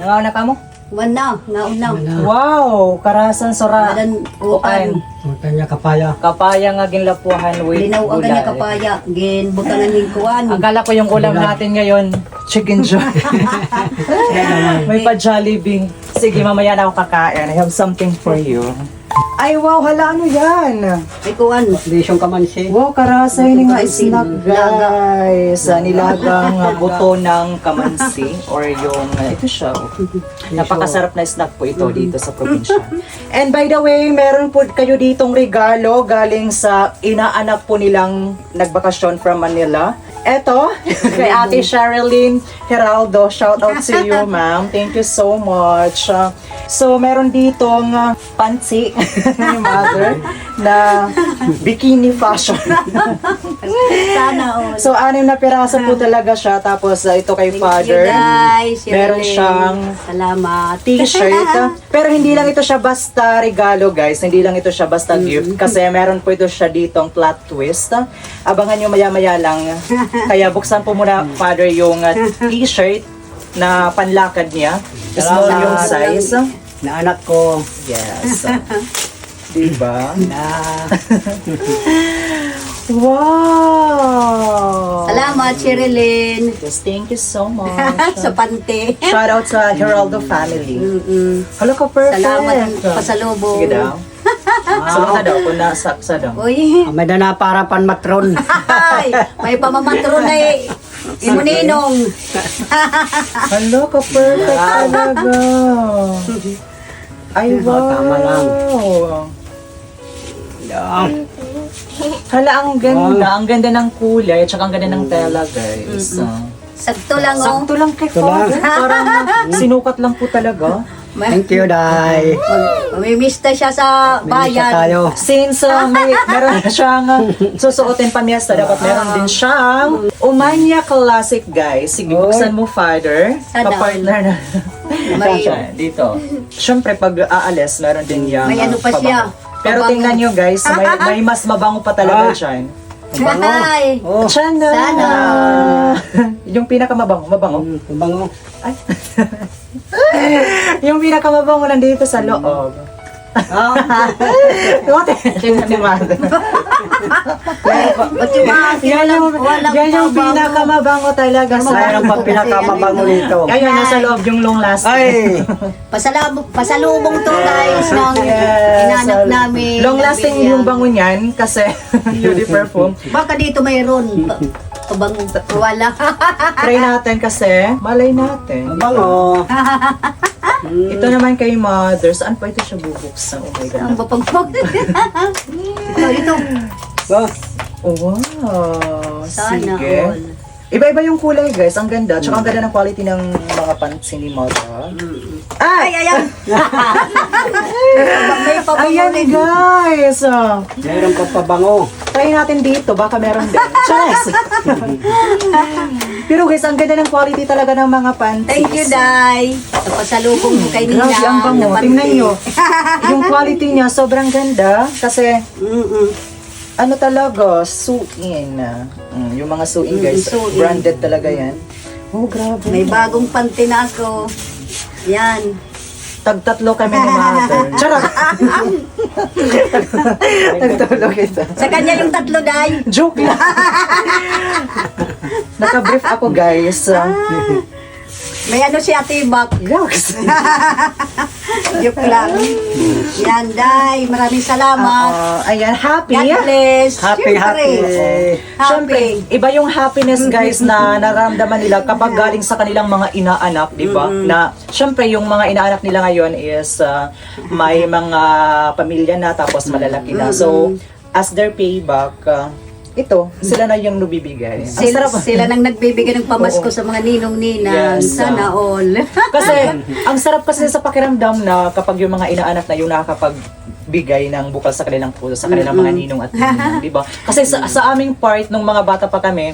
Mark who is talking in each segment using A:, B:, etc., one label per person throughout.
A: Nangaw na ka mo?
B: Wala, nauna.
A: Wow, karasan sora.
B: Adan uan.
C: Matanya kapaya.
A: Kapaya nga ginlapuhan with
B: Linaw ang
A: gulay.
B: kanya kapaya. Gin, butangan ng kuwan.
A: Akala ko yung ulam natin ngayon, chicken joy. May pa Jollibee. Sige, mamaya na ako kakain. I have something for you. Ay, wow, hala, ano yan?
B: May kuwan.
C: Lisyong kamansi.
A: Wow, karasay ni nga
B: Kamansi,
A: snack, guys. Nilagang buto ng kamansi or yung, ito siya. Napakasarap na snack po ito dito sa probinsya. And by the way, meron po kayo ditong regalo galing sa inaanak po nilang nagbakasyon from Manila. Eto, kay Ate Sherilyn Geraldo. Shout out to you, ma'am. Thank you so much. So, meron ditong pansi ni mother na bikini fashion.
B: Sana all.
A: So, 6 na piraso po talaga siya. Tapos, ito kay father.
B: Guys,
A: Meron siyang
B: salamat.
A: T-shirt. Pero hindi lang ito siya basta regalo, guys. Hindi lang ito siya basta gift. Kasi meron po ito siya ditong plot twist. Abangan nyo maya-maya lang. Kaya buksan po muna, father, yung T-shirt na panlakad niya. Small yung size.
C: Na anak ko.
A: Yes. Diba?
C: Na
A: Wow!
B: Salamat, Sherilyn.
A: Yes, thank you so much.
B: Sa pante.
A: Shout out sa Geraldo family. Hello ka, perfect.
B: Salamat pasalubong.
A: Sige daw. Salamat na daw kung nasaksa daw.
B: Uy,
C: may dana para pan matron.
B: ay, may pamamatro na eh. Imuninong.
A: Hello ka, perfect talaga. Ay, wow.
C: Tama lang.
A: Hala, ang ganda. Ang ganda ng kulay at saka ang ganda ng tela, guys.
B: Sakto lang, oh.
A: Sakto lang kay father. Parang sinukat lang po talaga.
C: Thank you, Day.
B: Mamimista siya sa
C: Sa
B: bayan.
C: tayo.
A: Since meron na siyang susuotin pamiesta, dapat meron din siyang Umanya Classic, guys. Sige, buksan mo, father.
B: Sana
A: Kapartner na.
B: May-
A: Siya, dito. Siyempre, pag aalis, meron din yung
B: May ano pa siya.
A: Pero
B: Pabango.
A: tingnan nyo, guys, may mas mabango pa talaga dyan.
B: Ay,
C: Oh,
A: Sana!
B: Sana.
A: Yung pinakamabango, mabango.
C: kubango.
A: Ay. Yung pinakamabango nandito sa loob. What? Tingnan ni mother.
B: ba't yung mga
A: Yan yung pinakamabango talaga sa
C: Mayroon pa pinakamabango nito.
A: Ayun, nasa loob yung long lasting.
C: Ay!
B: pasalubong to guys ng
A: Yes.
B: inanak namin.
A: Long lasting
B: Nabiyan.
A: yung bango niyan kasi beauty perfume.
B: Baka dito mayroon. Pabango. Wala.
A: Try natin kasi malay natin.
C: Bango.
A: Ito naman kay mother. Saan pa ito siya bubuksan? Oh my
B: Ang
A: God.
B: bapagpag. ito.
C: Oh,
A: Oh, wow.
B: Sana
A: Sige.
B: all.
A: Iba-iba yung kulay, guys. Ang ganda. Tsaka ang ganda ng quality ng mga pants ni mother.
B: Ay, ayan. May
A: Ayan,
B: papamulin.
A: guys.
C: meron pa pabango.
A: Try natin dito. Baka meron din. Cheers! Pero guys, ang ganda ng quality talaga ng mga pants.
B: Thank you, Day. Sa pasalubong mo kay Nina.
A: Grabe, ang bango.
B: na panty.
A: Tingnan nyo. Yung quality niya, sobrang ganda. Kasi, ano talaga, suin. Yung mga suin, guys.
B: suin.
A: Branded talaga yan. Oh, grabe.
B: May bagong panty na ako. Yan.
A: Tag-tatlo kami ni mother. Charot! Tag-tatlo kita.
B: Sa kanya yung tatlo, Day.
A: Joke lang. Naka-brief ako, guys.
B: May ano si Ate Bak.
A: Yucks.
B: Joke lang. Yan, Day. Maraming salamat.
A: Ayan, happy.
B: God bless.
C: Happy,
B: Siyempre.
A: Siyempre,
B: Happy.
A: iba yung happiness, guys, na nararamdaman nila kapag galing sa kanilang mga inaanak, di ba? Na, siyempre, yung mga inaanak nila ngayon is may mga pamilya na, tapos malalaki na. So, as their payback, ito, sila na yung nabibigay. Ang
B: Sila,
A: sarap.
B: sila nang nagbibigay ng pamasko
A: Oo.
B: sa mga ninong-ninang.
A: Yes,
B: Sana all.
A: Kasi, ang sarap kasi sa pakiramdam na kapag yung mga inaanak na yung nakakapagbigay ng bukal sa kanilang puso, sa kanilang mga ninong at ninang, di ba? Kasi sa aming part, nung mga bata pa kami,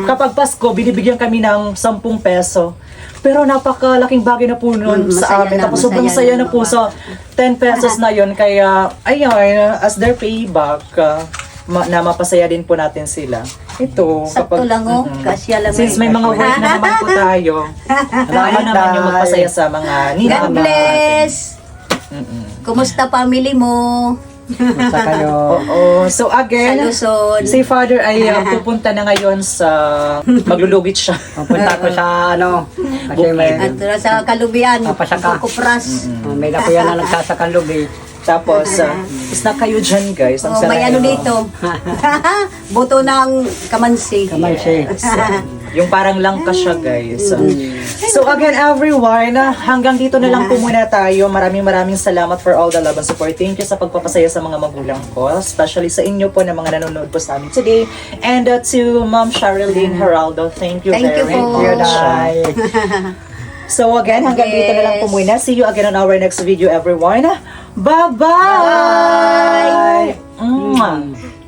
A: kapag Pasko, binibigyan kami ng 10 peso. Pero napakalaking bagay na po nun sa
B: masaya
A: amin.
B: na,
A: Tapos sobrang
B: masaya
A: saya
B: na
A: na po
B: mga
A: sa 10 pesos na yun. Kaya, ayun, as their payback, na mapasaya din po natin sila. Ito,
B: Sakto lang oh.
A: Mhm.
B: Kasya lang.
A: Since may mga work na naman po tayo, tayo naman yung magpasaya sa mga
B: God
A: ninang.
B: bless.
A: Mm-mm.
B: Kumusta family mo?
C: Sa kayo.
A: Oo. So
B: Sa
A: again,
B: Luzon.
A: si Father ay pupunta na ngayon sa maglulugit siya.
C: Pupunta ko sa ano. Kasi may,
B: At sa Kalubian.
C: Papasaka.
B: Kupras.
C: may nakuya na nagsasakalog eh.
A: Tapos, snack kayo dyan guys. Ang
B: Oh, may
A: sarap.
B: ano dito. Buto ng kamansi.
C: Kamansi.
A: Yung parang langka siya guys. So again everyone, hanggang dito na lang po muna tayo. Maraming salamat for all the love and support. Thank you sa pagpapasaya sa mga magulang ko. Especially sa inyo po na mga nanonood po sa amin today. And to Ma'am Sherilyn Geraldo, thank you
B: Thank you
A: very
B: po.
C: Thank you,
A: much.
C: Day.
A: So again, hanggang dito na lang po muna. See you again on our next video everyone. Bye-bye! Mwah!